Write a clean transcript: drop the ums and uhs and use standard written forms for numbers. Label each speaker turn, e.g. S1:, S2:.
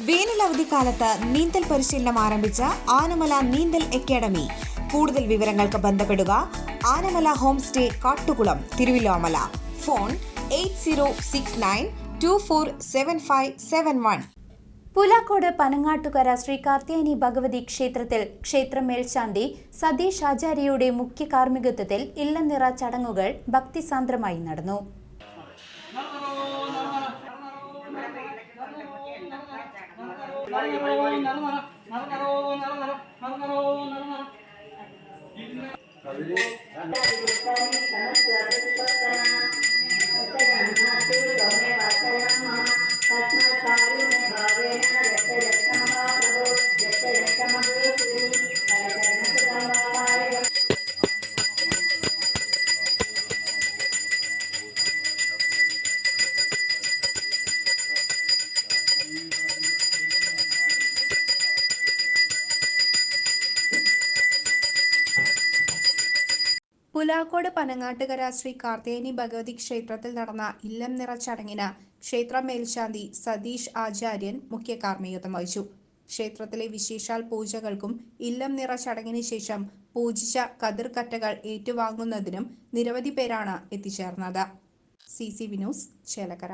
S1: വേനലവധിക്കാലത്ത് നീന്തൽ പരിശീലനം ആരംഭിച്ച ആനമല നീന്തൽ അക്കാദമി. കൂടുതൽ വിവരങ്ങൾക്ക് ബന്ധപ്പെടുക Anamala home stay, Kattukulam, Thiruvilwamala. Phone 8069247571.
S2: Pulakode Panangattukara Sree Karthyayani Bhagavathi ക്ഷേത്രത്തിൽ ക്ഷേത്ര മേൽശാന്തി സതീഷ് ആചാര്യയുടെ മുഖ്യ കാർമ്മികത്വത്തിൽ ഇല്ലനിറ ചടങ്ങുകൾ ഭക്തിസാന്ദ്രമായി നടന്നു. പുലാക്കോട് പനങ്ങാട്ടുകര ശ്രീ കാർത്യായനി ഭഗവതി ക്ഷേത്രത്തിൽ നടന്ന ഇല്ലം നിറ ചടങ്ങിന് ക്ഷേത്ര മേൽശാന്തി സതീഷ് ആചാര്യൻ മുഖ്യ കാർമ്മികത്വം വഹിച്ചു. ക്ഷേത്രത്തിലെ വിശേഷാൽ പൂജകൾക്കും ഇല്ലം നിറ ചടങ്ങിന് ശേഷം പൂജിച്ച കതിർക്കറ്റകൾ ഏറ്റുവാങ്ങുന്നതിനും നിരവധി പേരാണ് എത്തിച്ചേർന്നത്. CCV news, Chelakkara.